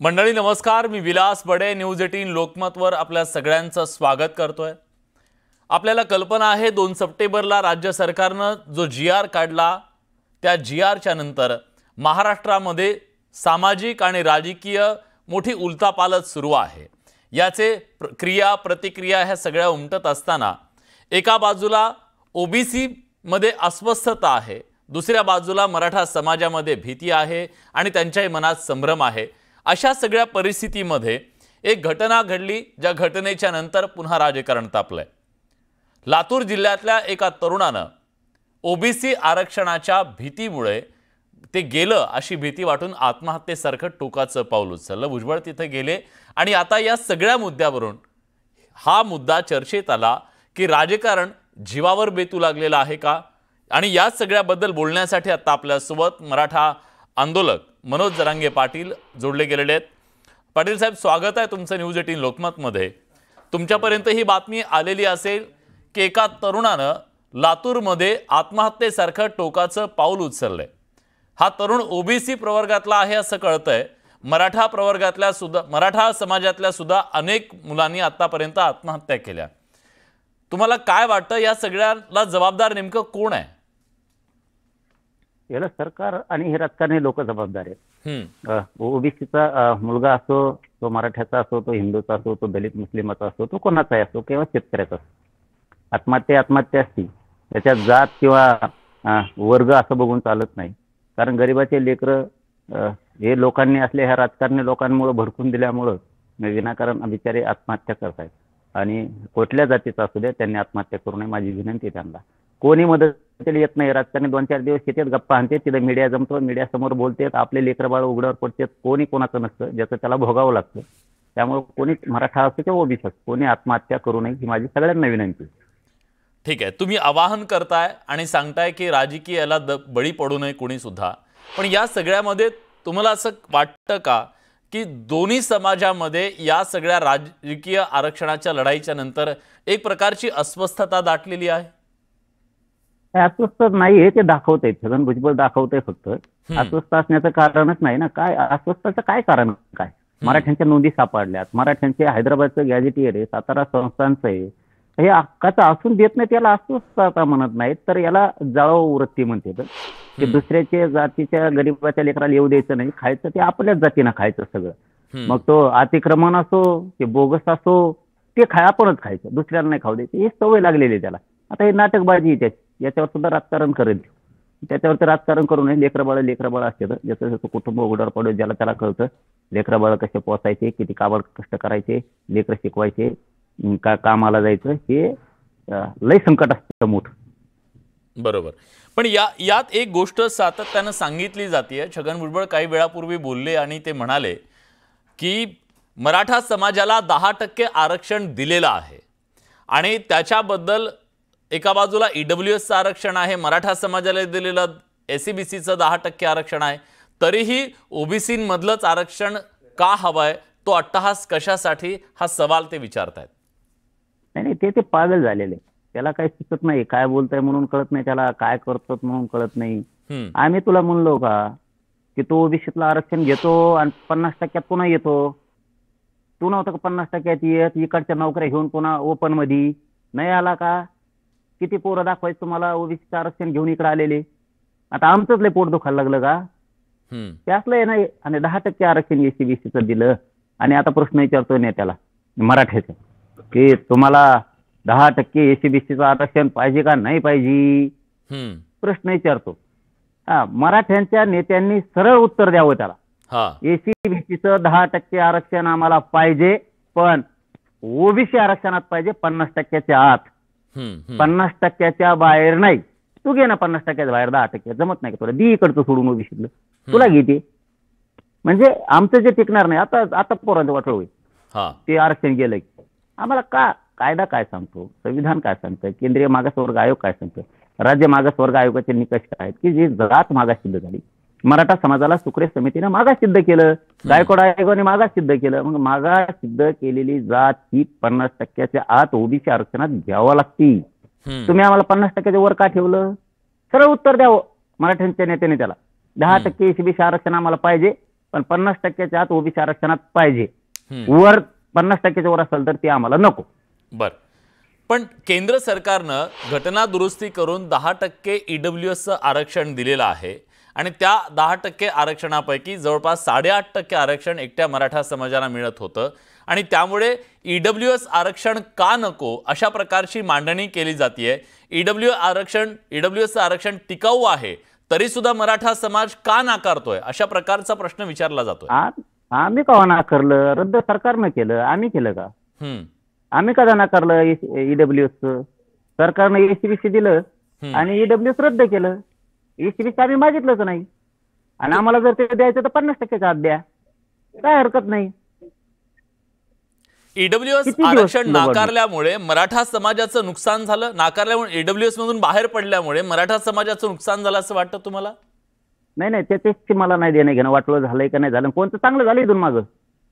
मंडळी नमस्कार, मी विलास बडे न्यूज 18 लोकमतवर आपल्या सगळ्यांचं स्वागत करतोय। आपल्याला कल्पना आहे 2 सप्टेंबरला राज्य सरकारने जो GR काढला त्या GRच्या नंतर महाराष्ट्रामध्ये सामाजिक आणि राजकीय मोठी उलथापालथ सुरू आहे। याचे क्रिया प्रतिक्रिया ह्या सगळ्या उमटत असताना एका बाजूला OBC मध्ये अस्वस्थता आहे, दुसऱ्या बाजूला मराठा समाजामध्ये भीती आहे आणि त्यांच्याही मनात संभ्रम आहे। अशा सगळ्या परिस्थितीमध्ये एक घटना घडली, ज्या घटनेच्या नंतर पुन्हा राजकारण तापलंय। लातूर जिल्ह्यातल्या एका तरुणानं OBC आरक्षणाच्या भीतीमुळे ते गेलं अशी भीती वाटून आत्महत्येसारखं टोकाचं पाऊल उचललं। भुजबळ तिथे गेले आणि आता या सगळ्या मुद्द्यावरून हा मुद्दा चर्चेत आला की राजकारण जीवावर बेतू लागलेलं आहे का। आणि या सगळ्याबद्दल बोलण्यासाठी आता आपल्यासोबत मराठा आंदोलक मनोज जरांगे पाटील जोडले गेलेले आहेत। पाटील साहेब, स्वागत आहे तुमचं न्यूज 18 लोकमतमध्ये। तुमच्यापर्यंत ही बातमी आलेली असेल की एका तरुणानं लातूरमध्ये आत्महत्येसारखं टोकाचं पाऊल उचललंय। हा तरुण OBC प्रवर्गातला आहे असं कळतंय। मराठा समाजातल्या सुद्धा अनेक मुलांनी आतापर्यंत आत्महत्या केल्या। तुम्हाला काय वाटतं, या सगळ्याला जबाबदार नेमकं कोण आहे? याला सरकार आणि हे राजकारणी लोक जबाबदार आहेत। OBCचा मुलगा असो, तो मराठ्याचा असो, तो हिंदूचा असो, तो दलित मुस्लिमाचा असो, तो कोणाचाही असो किंवा शेतकऱ्याचा असो, आत्महत्या असती। त्याच्यात जात किंवा वर्ग असं बघून चालत नाही। कारण गरिबाचे लेकरं हे लोकांनी असले ह्या राजकारणी लोकांमुळे भडकून दिल्यामुळं विनाकारण बिचारे आत्महत्या करतायत। आणि कुठल्या जातीचा असू द्या, त्यांनी आत्महत्या करू नये, माझी विनंती आहे त्यांना। कोणी मदतीला येत नाही। राजकारणी 2-4 दिवस येतात, गप्पा आणते, तिथे मीडिया जमतो, मीडिया समोर बोलतात, आपले लेकरं बाळ उघड्यावर पडतात। कोणी कोणाचं नसतं, ज्याचं त्याला भोगावं लागतं। त्यामुळे कोणी मराठा असो किंवा OBC असो, कोणी आत्महत्या करू नये ही माझी सगळ्यांना विनंती। ठीक आहे, तुम्ही आवाहन करताय आणि सांगताय की राजकीयाला बळी पडू नये कोणी सुद्धा। पण या सगळ्यामध्ये तुम्हाला असं वाटतं का की दोन्ही समाजामध्ये या सगळ्या राजकीय आरक्षणाच्या लढाईच्या नंतर एक प्रकारची अस्वस्थता दाटलेली आहे? अस्वस्थ नाही हे ते दाखवते, छगन भुजबळ दाखवते। फक्त अस्वस्थ असण्याचं कारणच नाही ना। काय अस्वस्थताचं काय कारण? काय मराठ्यांच्या नोंदी सापडल्यात, मराठ्यांचे हैदराबादचं गॅझेटियर आहे, सातारा संस्थांचं आहे, हे हक्काचं असून देत नाही, त्याला अस्वस्थता म्हणत नाहीत, तर याला जाळव वृत्ती म्हणते। की दुसऱ्याच्या जातीच्या गरीबाच्या लेकराला येऊ द्यायचं नाही, खायचं ते आपल्याच जातीनं खायचं सगळं। मग तो अतिक्रमण असो ते बोगस असो, ते आपणच खायचं, दुसऱ्याला नाही खाऊ द्यायचं, ही सवय लागलेली आहे त्याला। आता हे नाटकबाजी आहे, याच्यावर सुद्धा राजकारण करेल। त्याच्यावरती राजकारण करू नये। लेकरबाळ असते, ज्याचं कुटुंब उघड्यावर पडू, ज्याला त्याला कळतं लेकरबाळ कसे पोसायचे, किती काबड कष्ट करायचे, लेकर शिकवायचे, कामाला जायचं, हे लय संकट असतं मोठं। बरोबर। पण यात एक गोष्ट सातत्याने सांगितली जाते। छगन भुजबळ काही वेळापूर्वी बोलले आणि ते म्हणाले की मराठा समाजाला 10% आरक्षण दिलेलं आहे आणि त्याच्याबद्दल एका बाजूला EWSचं आरक्षण आहे, मराठा समाजाला दिलेलं SCBCचं 10% आरक्षण आहे, तरीही OBC मधलंच आरक्षण का हवंय, तो अट्टहास कशासाठी, हा सवाल ते विचारतायत। नाही, ते पागल झालेले, त्याला काही सुचत नाही, काय बोलताय म्हणून कळत नाही, त्याला काय करतो म्हणून कळत नाही। आम्ही तुला म्हणलो का की तो OBCतलं आरक्षण घेतो आणि 50% पुन्हा येतो? तू नव्हतं का 50% येत? इकडच्या नोकऱ्या घेऊन पुन्हा ओपन मध्ये नाही आला का? किती पोरं दाखवायचं तुम्हाला OBCचं आरक्षण घेऊन इकडे आलेले? आता आमचंच लय पोट दुखायला लागलं का? त्यातलं नाही। आणि 10% आरक्षण SCBCचं दिलं आणि आता प्रश्न विचारतोय नेत्याला मराठ्याचा की तुम्हाला 10% SCBCचं आरक्षण पाहिजे का नाही पाहिजे, प्रश्न विचारतो। मराठ्यांच्या नेत्यांनी सरळ उत्तर द्यावं त्याला। SCBCचं 10% आरक्षण आम्हाला पाहिजे, पण OBC आरक्षणात पाहिजे 50%च्या आत, 50%च्या बाहेर नाही। तू घे ना 50%च्या बाहेर 10%, जमत नाही का तुला? दी इकडचं सोडून OBCतलं तुला घेते, म्हणजे आमचं जे टिकणार नाही। आता पोरांचं वाटलं होईल ते आरक्षण गेलं की आम्हाला का? कायदा काय सांगतो, संविधान काय सांगतं, केंद्रीय मागासवर्ग आयोग काय सांगतं, राज्य मागासवर्ग आयोगाचे निकष काय आहेत की जे जात मागास सिद्ध झाली, मराठा समाजाला सुक्रे समितीने मागास सिद्ध केलं, गायकवाड आयोगाने मागास सिद्ध केलं, मग मागास सिद्ध केलेली जात ही 50%च्या आत OBC आरक्षणात घ्यावं लागती। तुम्ही आम्हाला 50%च्या वर का ठेवलं? सरळ उत्तर द्यावं मराठ्यांच्या नेत्याने त्याला। 10% SCBC आरक्षण आम्हाला पाहिजे, पण 50%च्या आत ओबीसी आरक्षणात पाहिजे. हम्म. वर 50%च्या वर असेल तर ते आम्हाला नको. बर, पण केंद्र सरकारनं घटना दुरुस्ती करून 10% ईडब्ल्यूएसचं आरक्षण दिलेलं आहे आणि त्या 10% आरक्षणापैकी जवळपास 8.5% आरक्षण एकट्या मराठा समाजाला मिळत होतं आणि त्यामुळे ईडब्ल्यूएस आरक्षण का नको अशा प्रकारची मांडणी केली जाते. ईडब्ल्यूएसचं आरक्षण टिकाऊ आहे तरी सुद्धा मराठा समाज का नाकारतोय अशा प्रकारचा प्रश्न विचारला जातोय. आम्ही का नाकारलं? रद्द सरकारनं केलं, आम्ही केलं का? आम्ही कदा नाकारलं ईडब्ल्यूएसचं? सरकारनं एसीबीसी दिलं आणि ईडब्ल्यूएस रद्द केलं. एसीबीसी आम्ही मागितलंच नाही आणि आम्हाला जर ते द्यायचं तर 50%च्या आत द्या, काय हरकत नाही. ईडब्ल्यूएस आरक्षण नाकारल्यामुळे मराठा समाजाचं नुकसान झालं, नाकारल्यामुळे ईडब्ल्यूएस मधून बाहेर पडल्यामुळे मराठा समाजाचं नुकसान झालं असं वाटतं तुम्हाला? नाही, त्याच्याशी मला नाही देणं घेणं. वाटलं झालंय का नाही झालं, कोणतं चांगलं झालं इथून मागं.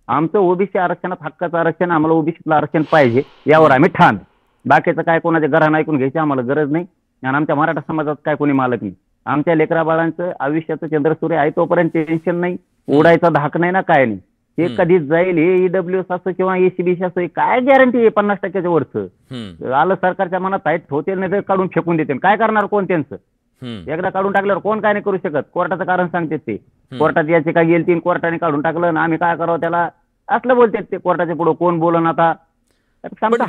आमचं ओबीसी आरक्षणात हक्काचं आरक्षण, आम्हाला ओबीसीतलं आरक्षण पाहिजे, यावर आम्ही ठाम. बाकीचं काय कोणाच्या घरानं ऐकून घ्यायची आम्हाला गरज नाही आणि आमच्या मराठा समाजात काय कोणी मालक नाही. आमच्या लेकरा बाळांचं आयुष्याचं चंद्रसूर्य आहे तोपर्यंत टेन्शन नाही, उडायचा धाक नाही ना काय नाही. हे कधीच जाईल, हे ईडब्ल्यूएस असं किंवा एसीबीसी असं, काय गॅरंटी आहे 50%च्या वरचं? आलं सरकारच्या मनात आहे होतील, नाही तर काढून फेकून देते. काय करणार कोण त्यांचं? एकदा काढून टाकल्यावर कोण काय नाही करू शकत. कोर्टाचं कारण सांगते ते, कोर्टात याचिका गेली तीन, कोर्टाने काढून टाकलं ना आम्ही काय करावं त्याला, असलं बोलतात ते. कोर्टाच्या पुढे कोण बोलन आता? पण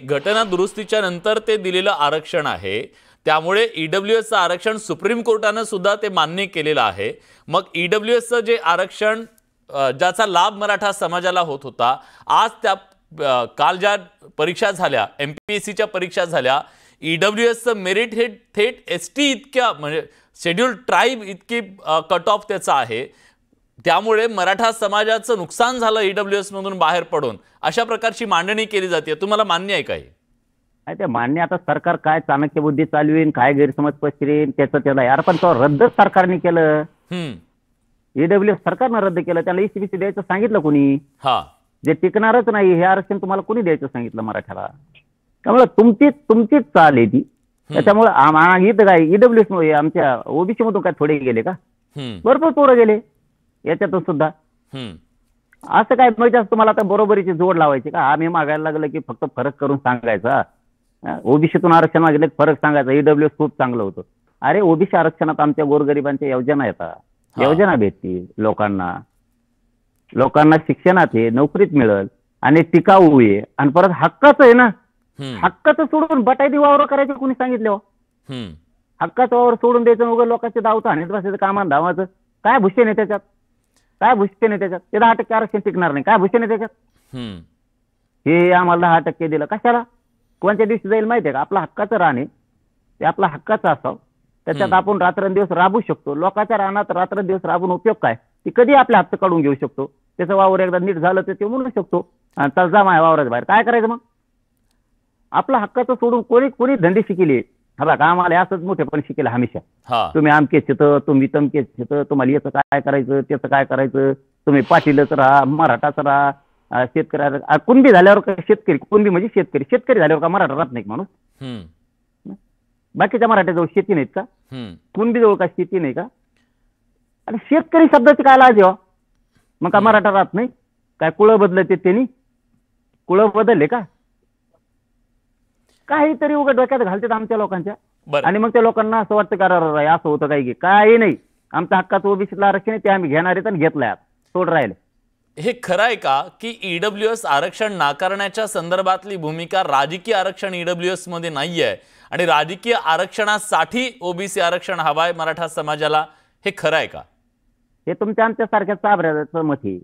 घटना दुरुस्तीच्या नंतर ते दिलेलं आरक्षण आहे, त्यामुळे ईडब्ल्यूएसचं आरक्षण सुप्रीम कोर्टानं सुद्धा ते मान्य केलेलं आहे. मग ईडब्ल्यूएसचं जे आरक्षण ज्याचा लाभ मराठा समाजाला होत होता, आज त्या काल ज्या परीक्षा झाल्या, एमपीएससीच्या परीक्षा झाल्या, ईडब्ल्यूएसचं मेरिट हे थेट एसटी इतक्या म्हणजे शेड्यूल्ड ट्राईब इतकी कट ऑफ त्याचा आहे, त्यामुळे मराठा समाजाचं नुकसान झालं ईडब्ल्यूएस मधून बाहेर पडून, अशा प्रकारची मांडणी केली जाते. तुम्हाला मान्य आहे काही? ते मान्य. आता सरकार काय चाणक्य बुद्धी चालवीन, काय गैरसमज पसरेन त्याचं त्याला यार, पण तो रद्द सरकारने केलं. ईडब्ल्यूएस सरकारनं रद्द केलं, त्याला एसीबीसी द्यायचं सांगितलं कोणी? जे टिकणारच नाही हे आरक्षण तुम्हाला कोणी द्यायचं सांगितलं मराठ्याला? त्यामुळे तुमचीच चाल आहे ती. त्याच्यामुळे इथं काय ईडब्ल्यूएस मध्ये आमच्या ओबीसी मधून काय थोडे गेले का? भरपूर पोरं गेले याच्यातून सुद्धा. असं काय म्हणजे तुम्हाला आता बरोबरीची जोड लावायची का? आम्ही मागायला लागलं की फक्त फरक करून सांगायचा, ओबीसीतून आरक्षण मागितलं फरक सांगायचा, ईडब्ल्यूएस खूप चांगलं होतं. अरे ओबीसी आरक्षणात आमच्या गोरगरिबांच्या योजना येतात, योजना भेटतील लोकांना शिक्षणात आहे, नोकरीत मिळेल आणि टिकाऊ आहे आणि परत हक्काचं आहे ना. हक्काचं सोडून बटायती वावर करायचे कोणी सांगितलं? हक्काचं वावर सोडून द्यायचं, वगैरे लोकांचे दावतं आणि बसायचं, कामान धावाचं. काय भूषण आहे त्याच्यात? काय भूषण आहे त्याच्यात? ते 10% आरक्षण टिकणार नाही, काय भूषण आहे त्याच्यात? हे आम्हाला 10% दिलं कशाला? कोणत्या दिवशी जाईल माहिती आहे का? आपलं हक्काचं रान आहे, ते आपलं हक्काचं असावं, त्याच्यात आपण रात्रंदिवस राबू शकतो. लोकांच्या रानात रात्रंदिवस राबून उपयोग काय? ती कधी आपल्या हात काढून घेऊ शकतो. त्याचं वावर एकदा नीट झालं तर ते म्हणू शकतो आणि जा माझ्या वावराच्या बाहेर. काय करायचं मग? आपलं हक्काचं सोडून कोणी धंदे शिकले? हा बघा आम्हाला असंच मोठेपण शिकेल हमेशा, तुम्ही आमकेच येतं, तुम्ही तमकेच येतं, तुम्हाला याचं काय करायचं त्याचं काय करायचं, तुम्ही पाटीलच राहा, मराठाच राहा, शेतकऱ्या कुणबी झाल्यावर शेतकरी, कुणबी म्हणजे शेतकरी झाल्यावर का मराठा राहत नाही माणूस? बाकीच्या मराठ्याजवळ शेती नाहीत का? कुणबी जवळ का शेती नाही का? आणि शेतकरी शब्दाची काय लाज आहे? मग का मराठा राहत नाही? काय कुळं बदलते त्यांनी? कुळं बदलले का? काहीतरी उघड डोक्यात घालतात आमच्या लोकांच्या आणि मग त्या लोकांना असं वाटतं का असं होतं काही? काही नाही. आमच्या हक्काचं ओबीसीतलं आरक्षण आहे ते आम्ही घेणार आहेत आणि घेतलंय, सोड राहिले. हे खरं आहे का की ईडब्ल्यूएस आरक्षण नाकारण्याच्या संदर्भातली भूमिका राजकीय आरक्षण ईडब्ल्यूएस मध्ये नाहीये आणि राजकीय आरक्षणासाठी ओबीसी आरक्षण हवाय मराठा समाजाला, हे खरं आहे का? हे तुमच्या आमच्या सारख्या चाबऱ्याचं मत आहे.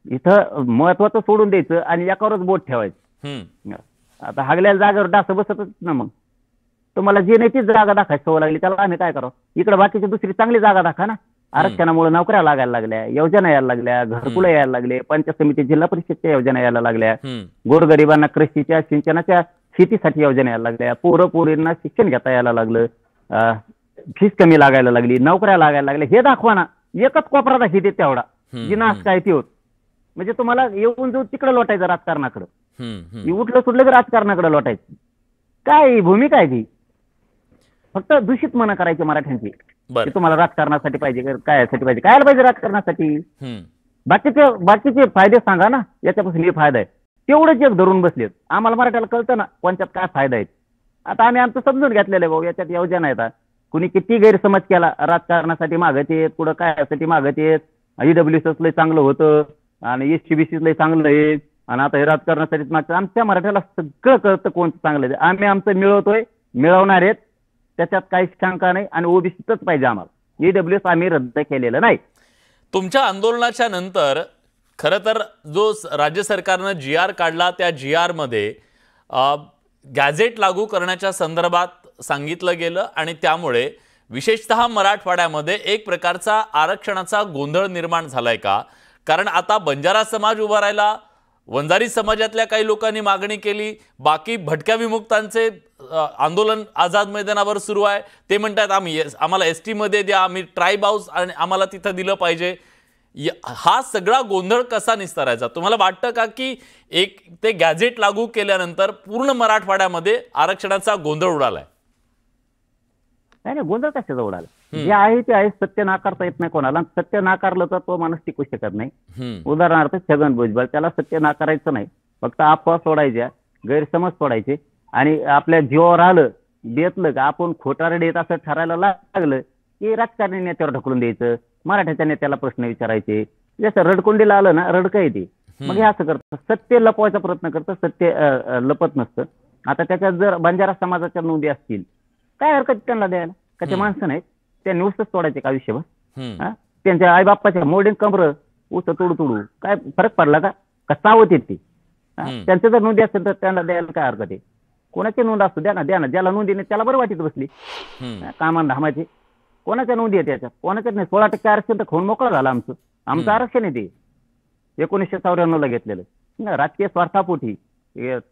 इथं महत्वाचं सोडून द्यायचं आणि एकावरच बोट ठेवायचं. आता हागल्याला जागेवर डास बसतच ना. मग तुम्हाला जे नाही तीच जागा दाखायची सवय लागली, त्याला आम्ही काय करावं? इकडे बाकीची दुसरी चांगली जागा दाखवा ना. आरक्षणामुळे नोकऱ्या लागायला लागल्या, योजना यायला लागल्या, घरकुलं यायला लागले, पंचायत समिती जिल्हा परिषदच्या योजना यायला लागल्या, गोरगरिबांना कृषीच्या सिंचनाच्या शेतीसाठी योजना यायला लागल्या, पोरींना शिक्षण घेता यायला लागलं, फीस कमी लागायला लागली, नोकऱ्या लागायला लागल्या. हे दाखवा ना. एकच कोपरा दाखवते तेवढा जिनास काय ती होत. म्हणजे तुम्हाला येऊन जाऊन तिकडे लोटायचं राजकारणाकडं, उठलं सुटलं की राजकारणाकडे लोटायचं. काय भूमिका आहे ती? फक्त दूषित मनं करायची मराठ्यांची. की तुम्हाला राजकारणासाठी पाहिजे काय यासाठी पाहिजे, काय पाहिजे राजकारणासाठी? हम्म. बाकीचे फायदे सांगा ना, याच्यापासून हे फायदा आहे तेवढंच एक धरून बसलेत. आम्हाला मराठ्याला कळतं ना कोणत्यात काय फायदा आहेत. आता आम्ही आमचं समजून घेतलेलं आहे भाऊ, याच्यात योजना आहेत. कुणी किती गैरसमज केला, राजकारणासाठी मागत येत, पुढं काय यासाठी मागत येत, ईडब्ल्यूएस लय चांगलं होतं आणि एससीबीसी लय चांगलं आहे आणि आता हे राजकारणासाठी मागतं. आमच्या मराठ्याला सगळं कळतं कोणतं चांगलं आहे. आम्ही आमचं मिळवतोय, मिळवणार आहेत, त्याच्यात काहीच शंका नाही. आणि ओबीसीच पाहिजे आम्हाला, ईडब्ल्यूएस आम्ही रद्द केलेलं नाही. तुमच्या आंदोलनाच्या नंतर खरं तर जो राज्य सरकारनं GR काढला, त्या GR मध्ये गॅझेट लागू करण्याच्या संदर्भात सांगितलं गेलं आणि त्यामुळे विशेषतः मराठवाड्यामध्ये एक प्रकारचा आरक्षणाचा गोंधळ निर्माण झालाय का? कारण आता बंजारा समाज उभा राहिला, वंजारी समाजातल्या काही लोकांनी मागणी केली, बाकी भटक्या विमुक्तांचे आंदोलन आझाद मैदानावर सुरू आहे. ते म्हणतात आम्हाला ST मध्ये द्या, आम्ही ट्राईब हाऊस आणि आम्हाला तिथं दिलं पाहिजे. हा सगळा गोंधळ कसा निस्तारायचा? तुम्हाला वाटतं का की एक ते गॅझेट लागू केल्यानंतर पूर्ण मराठवाड्यामध्ये आरक्षणाचा गोंधळ उडालाय? नाही, गोंधळ कशाचा उडाला? जे आहे ते आहे, सत्य नाकारता येत नाही कोणाला. सत्य नाकारलं तर तो माणूस टिकू शकत नाही. उदाहरणार्थ छगन भुजबळ, त्याला सत्य नाकारायचं नाही, फक्त अफवा सोडायच्या, गैरसमज सोडायचे. आणि आपल्या जीवावर आलं, बेतलं का आपण खोटारडे येत असं ठरायला लागलं की राजकारणी नेत्यावर ढकलून द्यायचं, मराठ्याच्या नेत्याला प्रश्न विचारायचे. जसं रडकुंडीला आलं ना, रडकं येते, मग हे असं करतं, सत्य लपवायचा प्रयत्न करतं, सत्य लपत नसतं. आता त्याच्यात जर बंजारा समाजाच्या नोंदी असतील, काय हरकत त्यांना द्यायला? का ते माणसं नाहीत? त्या नुसतंच तोडायचे का आयुष्यभर? त्यांच्या आईबापाच्या मोडीन कमरं ऊस तोडू काय फरक पडला का सावत येते? त्यांचं जर नोंदी असेल तर त्यांना द्यायला काय हरकत आहे? कोणाची नोंद असतो द्या ना, ज्याला नोंदी नाही त्याला बरं वाटीत बसली कामान धामाची. कोणाच्या नोंदी आहे त्याच्यात? कोणाच्याच नाही. 16% आरक्षण तर खाऊन मोकळं झालं आमचं आरक्षण आहे ते 1994 ला घेतलेलं. राजकीय स्वार्थापोटी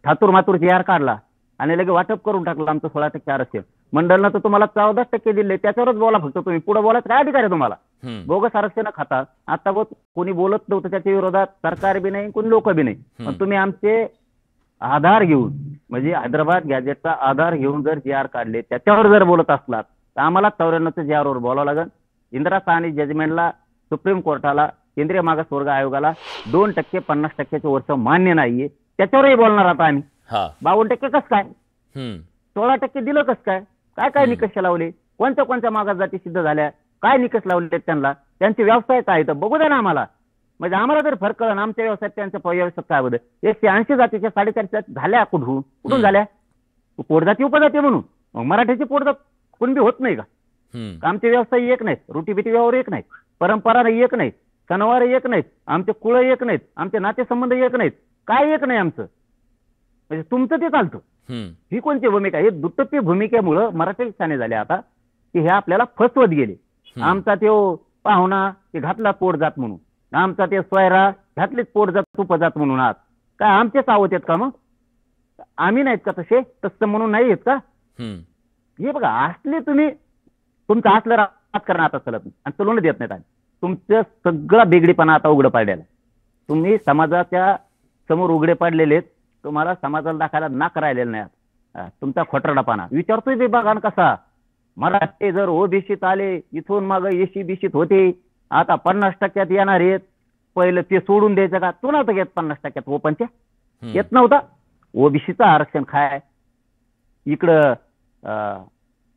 ठातूर मातूर GR काढला आणि लगे वाटप करून टाकलं आमचं 16% आरक्षण. मंडळनं तर तुम्हाला 14% दिले, त्याच्यावरच बोला फक्त तुम्ही, पुढे बोलायचं काय अधिकार आहे तुम्हाला? बोगस आरक्षण खाता. आता कोणी बोलत नव्हतं त्याच्या विरोधात, सरकार बी नाही, कोणी लोक बी नाही. पण तुम्ही आमचे आधार घेऊन, म्हणजे हैदराबाद गॅजेटचा आधार घेऊन जर GR काढले, त्याच्यावर जर बोलत असलात तर आम्हाला 94च्या GR वर बोलावं लागेल. इंदिरा साहनी जजमेंटला, सुप्रीम कोर्टाला, केंद्रीय मागासवर्ग आयोगाला 2% 50%चं वर्ष मान्य नाहीये, त्याच्यावरही बोलणार आता आम्ही. 52% कसं काय? 16% दिलं कसं काय? काय काय निकष लावले? कोणत्या मागास जाती सिद्ध झाल्या? काय निकष लावले त्यांना? त्यांचे व्यवसाय काय तर बघू द्या ना आम्हाला. म्हणजे आम्हाला जर फरक कळलं आमच्या व्यवसायात त्यांच्या व्यवसायात काय बदल. 180 जातीच्या 4.5 जाती झाल्या कुठून झाल्या? पोटजाती उपजाती म्हणून. मग मराठ्याची पोटजात कोण बी होत नाही का? आमचे व्यवसाय एक नाहीत, रोटीबिटी व्यवहार एक नाहीत, परंपरा एक नाहीत, सणवार एक नाहीत, आमचे कुळ एक नाहीत, आमचे नातेसंबंध एक नाहीत, काय एक नाही आमचं. म्हणजे तुमचं ते चालतं. ही कोणती भूमिका? हे दुटप्पी भूमिकेमुळं मराठी शाने झाले आता की हे आपल्याला फसवत गेले. आमचा तो पाहुणा ते घातला पोटजात म्हणून, आमचा ते स्वयरा घातलेच पोटजात उपजात म्हणून. आहात काय आमचेच आवत आहेत का? मग आम्ही नाहीत का तसं म्हणून नाही आहेत का? हे बघा, असले तुम्ही तुमचं असलं राजकारण आता चलत नाही आणि चलवून देत नाहीत. तुमचं सगळा बेगडीपणा आता उघडं पाडलेला. तुम्ही समाजाच्या समोर उघडे पाडलेले, तुम्हाला समाजाला दाखवायला नाक राहिलेलं नाही. तुमचा खोटरडापणा विचारतोय विभागान कसा. मराठी जर ओबीसीत आले, इथून मग SC-BC होते, आता 50% येणार आहेत. पहिलं ते सोडून द्यायचं का? तू नव्हतं घेत 50% ओपनच्या, येत नव्हता. ओबीसीचं आरक्षण खाय, इकडं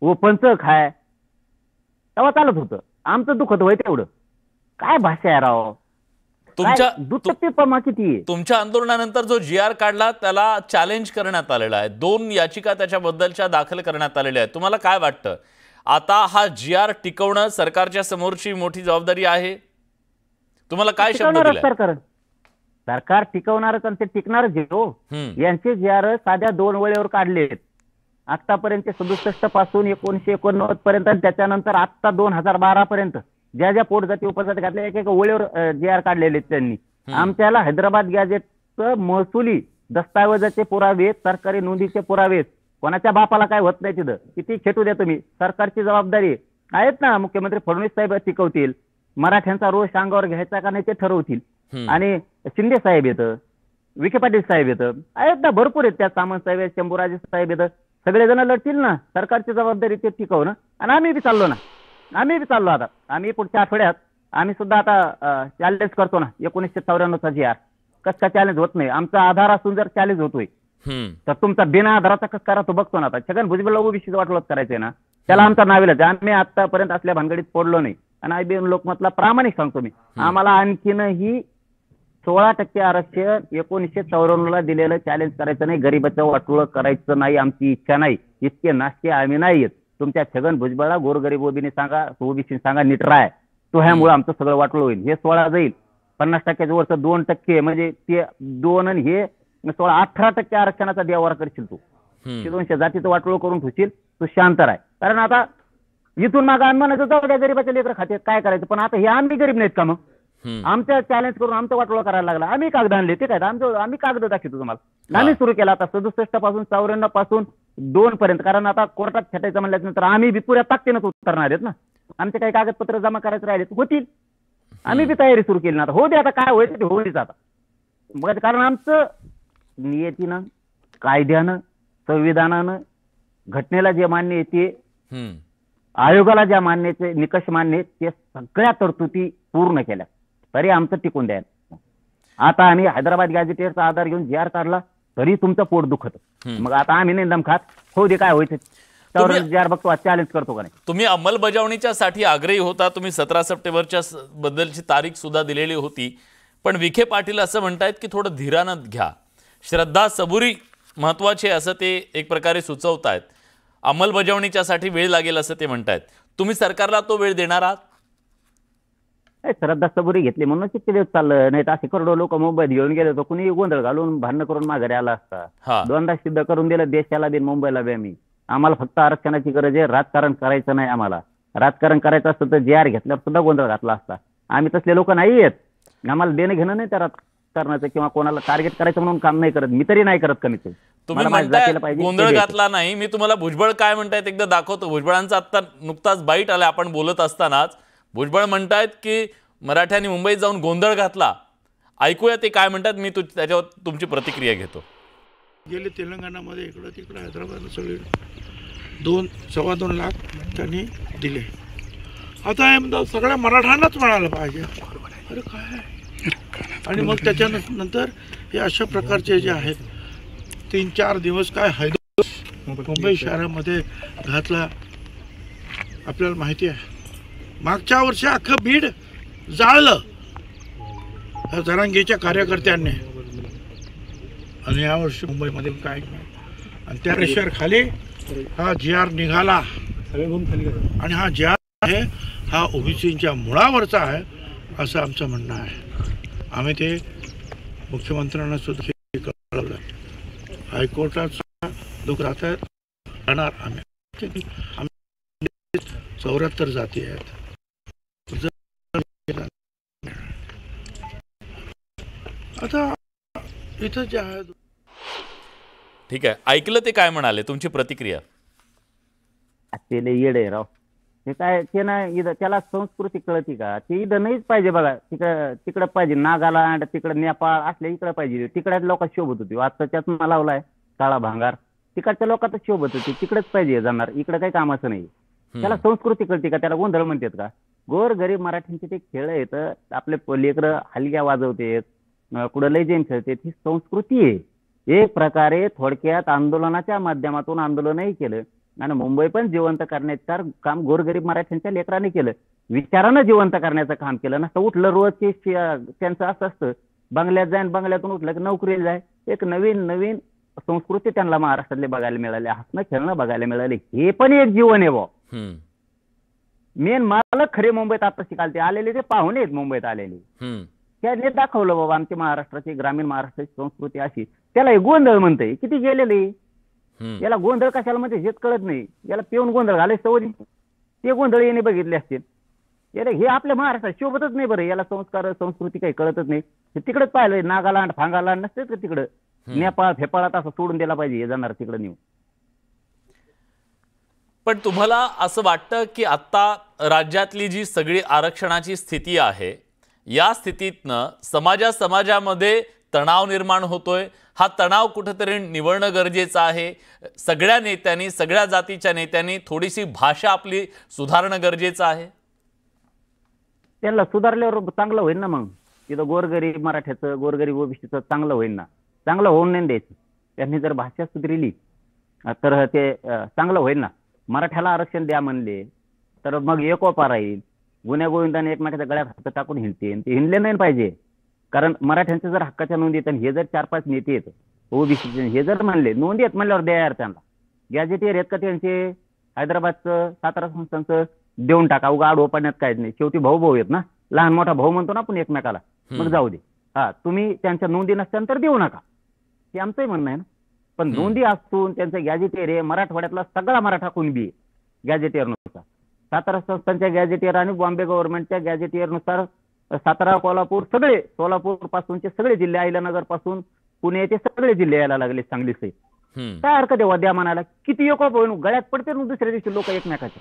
ओपनचं खाय, तेव्हा चालत होतं. आमचं दुखत होय तेवढं. काय भाषा आहे राव? दुटप्पीपणा किती आहे? तुमच्या आंदोलनानंतर जो GR काढला त्याला चॅलेंज करण्यात आलेला आहे. 2 याचिका त्याच्याबद्दलच्या दाखल करण्यात आलेल्या आहेत. तुम्हाला काय वाटतं, आता हा GR टिकवणं सरकारच्या समोरची मोठी जबाबदारी आहे? तुम्हाला काय शब्द दिलाय? सरकार टिकवणारच आणि ते टिकणारच आहे हो. यांचे GR साध्या 2 वेळेवर काढलेत. आतापर्यंत 67 पासून 1989 पर्यंत, त्याच्यानंतर आता 2012 पर्यंत ज्या ज्या पोटजाती उपजाती घातल्या एक वेळेवर GR काढलेले त्यांनी. आमच्याला हैदराबाद गॅजेटचं महसुली दस्तावेजाचे पुरावे, सरकारी नोंदीचे पुरावे, कोणाच्या बापाला काय होत नाही तिथं. किती खेटू द्या तुम्ही, सरकारची जबाबदारी आहेत ना. मुख्यमंत्री फडणवीस साहेब टिकवतील, मराठ्यांचा रोष अंगावर घ्यायचा का नाही ते ठरवतील. आणि शिंदे साहेब येतं, विखे पाटील साहेब येतं, आहेत ना, भरपूर आहेत. त्या सामंत साहेब, शंभूराजे साहेब येतं, सगळेजण लढतील ना. सरकारची जबाबदारी ते टिकवणं आणि आम्ही बी चाललो ना. आम्ही बी चाललो आता. आम्ही पुढच्या आठवड्यात आम्ही सुद्धा आता चॅलेंज करतो ना 1994चा GR. कसं काय चॅलेंज होत नाही? आमचा आधार असून जर चॅलेंज होतोय तर तुमचा बिना आधाराचा कसं करा तो बघतो ना आता. छगन भुजबळला ओबीसी वाटोळत करायचंय ना, त्याला आमचा नाविलाज. आम्ही आतापर्यंत असल्या भानगडीत पडलो नाही. आणि IBM लोकमतला प्रामाणिक सांगतो मी, आम्हाला आणखीनही 16% आरक्षण 1994ला दिलेलं चॅलेंज करायचं नाही. गरीबाचं वाटोळं करायचं नाही, आमची इच्छा नाही. इतके नाश्ते आम्ही नाही येत. तुमच्या छगन भुजबळला गोरगरीब ओबीने सांगा, ओबीसी सांगा नीट राय, तो ह्यामुळे आमचं सगळं वाटोळं होईल. हे 16 जाईल, 50%च्या वरचं 2% म्हणजे ते 2 आणि हे 16 18% आरक्षणाचा देवारा करशील तू. 200 जातीचं वाटोळं करून ठेवशील, तू शांत राय. कारण आता इथून मागं आम्ही म्हणायचं जाऊ द्या गरीबाच्या लेकर खाते काय करायचं. पण आता हे आम्ही गरीब नाहीत का? मग आमच्या चॅलेंज करून आमचं वाटोळं करायला लागला. आम्ही कागद आणले ते काय आम्ही कागद दाखवतो तुम्हाला. आम्ही सुरू केला आता 67 पासून 54 पासून 2 पर्यंत. कारण आता कोर्टात छटायचं म्हणल्यानंतर आम्ही बी पुऱ्या ताकदीनं उतरणार आहेत ना. आमचे काही कागदपत्र जमा करायचे राहिले होतील. आम्ही बी तयारी सुरू केली ना. आता हो दे, आता काय व्हायचं ते होईच आता. मग कारण आमचं नियतीनं, कायद्यानं, संविधानानं, घटनेला जे मान्य येते, आयोगाला ज्या मान्यते निकष मान्य ते सगळ्या तरतुदी पूर्ण केल्या, तरी आमचं टिकून द्यायला. आता आम्ही हैदराबाद गॅझेटेडचा आधार घेऊन GR काढला तरी तुमचं पोट दुखत. मग आता आम्ही नाही दम खात. हो दे, काय व्हायचं तर GR बघतो, चॅलेंज करतो का नाही. तुम्ही अंमलबजावणीच्या साठी आग्रही होता. तुम्ही 17 सप्टेंबरच्या बद्दलची तारीख सुद्धा दिलेली होती. पण विखे पाटील असं म्हणतायत की थोडं धीरानं घ्या, श्रद्धा सबुरी महत्वाची असं ते एक प्रकारे सुचवतायत. अंमलबजावणीच्या साठी वेळ लागेल असं ते म्हणतायत. तुम्ही सरकारला तो वेळ देणार आहात? श्रद्धा सबुरी घेतली म्हणून किती दिवस चाललं. नाही तर असे करोडो लोक मुंबईत घेऊन गेले तर कुणी गोंधळ घालून भांडण करून माघारी आला असता. दोनदा सिद्ध करून दिलं देशाला बी मुंबईला बी. आम्ही आम्हाला फक्त आरक्षणाची गरज आहे, राजकारण करायचं नाही. आम्हाला राजकारण करायचं असतं तर GR घेतल्यावर सुद्धा गोंधळ घातला असता. आम्ही तसले लोक नाही आहेत. आम्हाला देणं घेणं नाही त्या राजकारणाचं किंवा कोणाला टार्गेट करायचं म्हणून काम नाही करत. मी तरी नाही करत कमीच. तुम्ही म्हणताय गोंधळ घातला नाही. मी तुम्हाला भुजबळ काय म्हणतायत एकदा दाखवतो. भुजबळांचा आता नुकताच बाईट आला आपण बोलत असतानाच. भुजबळ म्हणतायत की मराठ्यांनी मुंबईत जाऊन गोंधळ घातला. ऐकूया ते काय म्हणतात. मी त्याच्यावर तुमची प्रतिक्रिया घेतो. गेले तेलंगणामध्ये इकडं तिकडं हैदराबाद सगळे 2-2.25 लाख त्यांनी दिले. आता सगळ्या मराठ्यांनाच म्हणायला पाहिजे अरे काय. आणि मग त्याच्यानंतर हे अशा प्रकारचे जे आहेत 3-4 दिवस काय हैदराबाद मुंबई शहरामध्ये घातला आपल्याला माहिती आहे. मागच्या वर्षी अख्खं बीड जाळलं जरांगीच्या कार्यकर्त्यांनी. आणि यावर्षी मुंबईमध्ये काय नाही. आणि त्या रेषेवर खाली हा GR निघाला. आणि हा GR आहे हा ओबीसींच्या मुळावरचा आहे असं आमचं म्हणणं आहे. आम्ही ते मुख्यमंत्र्यांना सुद्धा कळवलं. हायकोर्टाचा लोक राहतात राहणार. आम्ही 74 जाती आहेत. आता इथं जे आहे. ठीक आहे, ऐकलं ते काय म्हणाले, तुमची प्रतिक्रिया. ते लय येडे राव. हे काय ते नाही इथं त्याला संस्कृती कळती का? ते इथं नाहीच पाहिजे बघा. तिकडं पाहिजे नागालँड, तिकडं नेपाळ असल्या इकडं पाहिजे. तिकड्यात लोकांत शोभत होती. आता चष्मा लावलाय काळा भांगार. तिकडच्या लोकांत शोभत होती. तिकडेच पाहिजे जाणार. इकडं काही कामाचं नाही. त्याला संस्कृती कळती का? त्याला गोंधळ म्हणतात का? गोर गरीब मराठ्यांचे ते खेळ आहेत. आपले लेकरं हलग्या वाजवतेत, कुठं लय जेम खेळते. ही संस्कृती आहे. एक प्रकारे थोडक्यात आंदोलनाच्या माध्यमातून आंदोलनही केलं आणि मुंबई पण जिवंत करण्याचं काम गोरगरीब मराठ्यांच्या लेकरांनी केलं. विचारानं जिवंत करण्याचं काम केलं. नसतं उठलं रोज त्यांचं असं असतं बंगल्यात जाईन, बंगल्यातून उठलं की नोकरीला जाय. एक नवीन नवीन संस्कृती त्यांना महाराष्ट्रातले बघायला मिळाले. हसणं खेळणं बघायला मिळाले. हे पण एक जीवन आहे बुवा. मेन मालक खरे मुंबईत आता शिकालते आलेले ते पाहुणे आहेत मुंबईत आलेले. त्याने दाखवलं बाबा आमच्या महाराष्ट्राची ग्रामीण महाराष्ट्राची संस्कृती अशी. त्याला गोंधळ म्हणतंय. किती गेलेले याला गोंधळ कशाला म्हणजे हेच कळत नाही. याला पिऊन गोंधळ घालायचं सवय. ते गोंधळ येणे बघितले असतील. याला हे आपल्या महाराष्ट्रात शोभतच नाही बरं. याला संस्कार संस्कृती काही कळतच नाही. तिकडेच पाहिलंय नागालँड फांगालँड नसते का तिकडं. नेपाळ फेपाळात असं सोडून द्यायला पाहिजे. हे जाणार तिकडे नेऊ. पण तुम्हाला असं वाटतं की आता राज्यातली जी सगळी आरक्षणाची स्थिती आहे या स्थितीतनं समाजामध्ये तणाव निर्माण होतोय, हा तणाव कुठेतरी निवळणं गरजेचं आहे। सगळ्या नेत्यांनी, सगळ्या जातीच्या नेत्यांनी थोडीशी भाषा आपली सुधारणं गरजेचं आहे। त्यांना सुधारल्यावर चांगलं होईल ना, मग तिथं गोरगरीब मराठ्याचं, गोरगरीब ओबीसीचं चांगलं होईल ना, चांगलं होऊन नाही द्यायचं। त्यांनी जर भाषा सुधारली तर ते चांगलं होईल ना। मराठ्याला आरक्षण द्या म्हणले तर मग एकोपा राहील, गुन्ह्या गोविंदाने एकमेकाच्या गळ्यात हात टाकून हिंडते, ते हिंडले नाही पाहिजे। कारण मराठ्यांच्या जर हक्काच्या नोंदी आहेत, हे जर 4-5 नेते आहेत ओबीसीचे, हे जर म्हणले नोंदी आहेत म्हणल्यावर द्या यार त्यांना। गॅजेटियर आहेत का त्यांचे हैदराबादचं, सातारा संस्थांचं, देऊन टाका, उगा आड ओपण्यात काहीच नाही। शेवटी भाऊ आहेत ना, लहान मोठा भाऊ म्हणतो ना आपण एकमेकाला, मग जाऊ दे। हा, तुम्ही त्यांच्या नोंदी नसल्यानंतर देऊ नका, हे आमचंही म्हणणं आहे ना। पण नोंदी असून त्यांचं गॅजेटियर आहे, मराठवाड्यातला सगळा मराठा कुणबी आहे गॅजेटियर नुसार। सातारा संस्थांच्या गॅजेटियर आणि बॉम्बे गव्हर्नमेंटच्या गॅजेटियर नुसार सातारा, कोल्हापूर, सगळे, सोलापूर पासूनचे सगळे जिल्हे, अहिल्यानगर पासून पुण्याचे सगळे जिल्हे यायला लागले सांगलीचे। काय हरकत आहे द्या म्हणायला, किती एकोप होईल, गळ्यात पडते ना दुसऱ्या दिवशी लोक एकमेकाचे।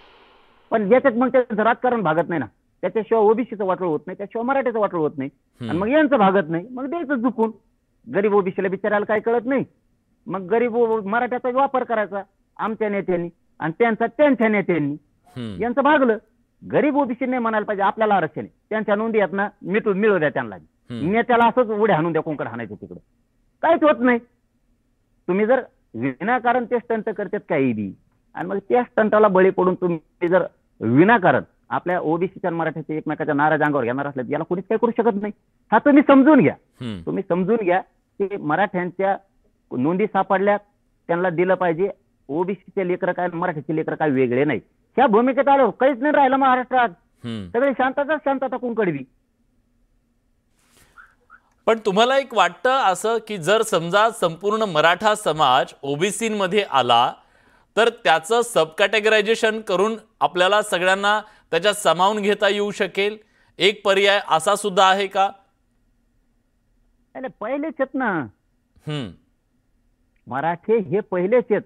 पण याच्यात मग त्याचं राजकारण भागत नाही ना, त्याच्याशिवाय ओबीसीचं वाटोळ होत नाही, त्याशिवाय मराठ्याचं वाटोळ होत नाही, आणि मग यांचं भागत नाही, मग द्यायचं झुकून। गरीब ओबीसीला बिचारायला काय कळत नाही, मग गरीब मराठ्याचा वापर करायचा आमच्या नेत्यांनी आणि त्यांच्या नेत्यांनी, यांचं भागलं। गरीब ओबीसी नाही म्हणायला पाहिजे आपल्याला आरक्षण आहे, त्यांच्या नोंदी आहेत ना, मिळू द्या त्यांना, नेत्याला असंच उड्या हाणून द्या, कोंकड हाणायचं तिकडं, काहीच होत नाही। तुम्ही जर विनाकारण ते स्टंट करतात काही बी, आणि मग त्या स्टंटाला बळी पडून तुम्ही जर विनाकारण आपल्या ओबीसीच्या मराठ्याच्या एकमेकाच्या नाराज अंगावर घेणार असल्यास याला कोणीच काही करू शकत नाही। हा तुम्ही समजून घ्या, तुम्ही समजून घ्या की मराठ्यांच्या नोंदी सापडल्या, त्यांना दिलं पाहिजे। ओबीसीचे लेकर काय, मराठ्याचे लेकर काय वेगळे नाही, ह्या भूमिकेत आलो काहीच नाही राहिलं महाराष्ट्रात, सगळे शांतता कोणकडवी। पण तुम्हाला एक वाटतं असं की जर समजा संपूर्ण मराठा समाज ओबीसीमध्ये आला तर त्याचं सब कॅटेगरायझेशन करून आपल्याला सगळ्यांना त्याच्यात सामावून घेता येऊ शकेल, एक पर्याय असा सुद्धा आहे का? पहिलेच आहेत ना मराठे, हे पहिलेच आहेत।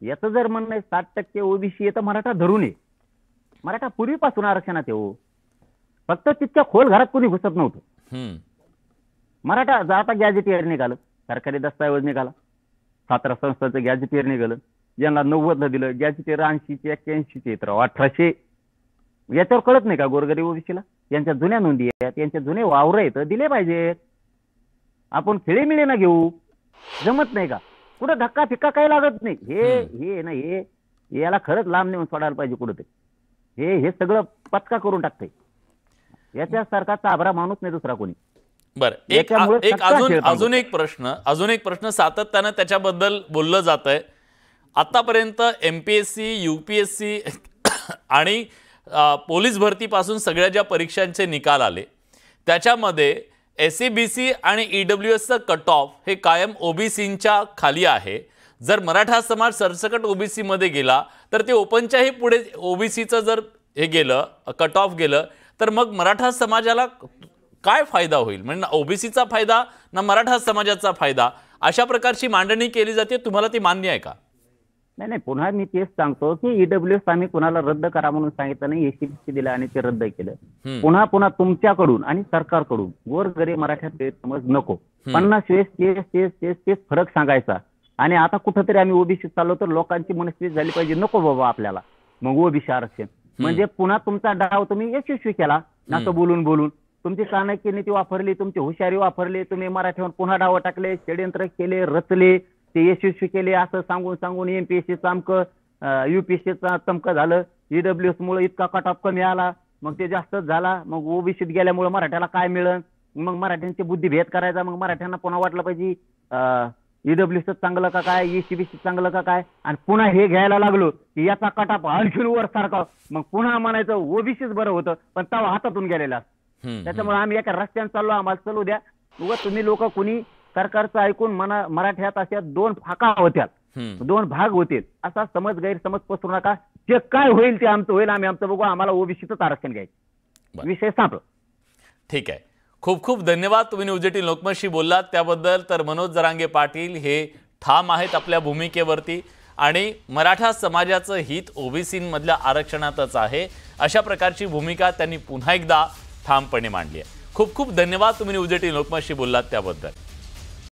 याचं जर म्हणणं 60% ओबीसी आहे तर मराठा धरून आहे, मराठा पूर्वीपासून आरक्षणात आहे हो, फक्त तितक्या खोल घरात कोणी घुसत नव्हतं। मराठा आता गॅजेटियर निघालं, सरकारी दस्तावेज निघाला, सातारा संस्थांचं गॅजेटियर निघालं, ज्यांना 90ला दिलं, गॅजेटियर 80चे 81चे तर 1800, याच्यावर कळत नाही का गोरगरीब ओबीसीला? यांच्या जुन्या नोंदी आहेत, यांच्या जुने वावर आहेत, दिले पाहिजेत। आपण खेळीमिळे ना घेऊ, जमत नाही का? कुठं धक्का फिक्का काही लागत नाही, हे ना, हे याला खरंच लांब नेऊन सोडायला पाहिजे कुठं। हे सगळं पचका करून टाकतंय, याच्यासारखा चाभरा माणूस नाही दुसरा कोणी। बरं, अजून एक प्रश्न सातत्यानं त्याच्याबद्दल बोललं जात आहे। आतापर्यंत MPSC, UPSC आणि पोलीस भरतीपासून सगळ्या ज्या परीक्षांचे निकाल आले त्याच्यामध्ये SCBC आणि EWSचं कट ऑफ हे कायम ओबीसींच्या खाली आहे। जर मराठा समाज सरसकट ओबीसी मध्ये गेला तर ते ओपनच्याही पुढे ओबीसीचं जर हे गेलं, कट ऑफ गेलं, तर मग मराठा समाजाला काय फायदा होईल? म्हणजे ओबीसीचा फायदा ना मराठा समाजाचा फायदा, अशा प्रकारची मांडणी केली जाते, तुम्हाला ती मान्य आहे का? नाही, पुन्हा मी तेच सांगतो की EWS आम्ही कुणाला रद्द करा म्हणून सांगितलं नाही, SCBC दिलं आणि ते रद्द केलं। पुन्हा तुमच्याकडून आणि सरकारकडून गोरगरीब मराठ्यात समज नको, 50 वेळेस तेच फरक सांगायचा, आणि आता कुठंतरी आम्ही ओबीसी चाललो तर लोकांची मनस्थिती झाली पाहिजे, नको बाबा आपल्याला मग ओबीसी आरक्षण, म्हणजे पुन्हा तुमचा डाव तुम्ही यशस्वी केला, नातं बोलून तुमची चाणक्य नीती वापरली, तुमची हुशारी वापरली, तुम्ही मराठीवर पुन्हा डाव टाकले, षडयंत्र केले, रचले, ते यशस्वी केले, असं सांगून MPSC चामकं, UPSC चमकं झालं, EWS मुळे इतका कट ऑफ कमी आला, मग ते जास्तच झाला, मग ओबीसीत गेल्यामुळे मराठ्याला काय मिळेल, मग मराठ्यांची बुद्धिभेद करायचा, मग मराठ्यांना पुन्हा वाटलं पाहिजे EWS चांगलं का काय, SCBC चांगलं का काय, आणि पुन्हा हे घ्यायला लागलो की याचा कट ऑफ आणखी वर सारखा, मग पुन्हा म्हणायचं ओबीसीच बरं होतं, पण तेव्हा हातातून गेलेला। त्याच्यामुळे आम्ही एका रस्त्याने चाललो, आम्हाला चालू द्या, उगा तुम्ही लोक कुणी सरकारचं ऐकून मराठ्यात अशा 2 फाका होत्या, 2 भाग होतील असा गैरसमज पसरू नका। जे काय होईल ते आमचं होईल, आम्ही आमचं बघू, आम्हाला ओबीसीचं आरक्षण घ्यायचं, विषय संपला। ठीक आहे, खूप खूप धन्यवाद, तुम्ही न्यूज 18 लोकमतशी बोललात त्याबद्दल। तर मनोज जरांगे पाटील हे ठाम आहेत आपल्या भूमिकेवरती, आणि मराठा समाजाचं हित ओबीसींमधल्या आरक्षणातच आहे, अशा प्रकारची भूमिका त्यांनी पुन्हा एकदा ठामपणे मांडली आहे। खूप खूप धन्यवाद, तुम्ही न्यूज 18 लोकमतशी बोललात त्याबद्दल।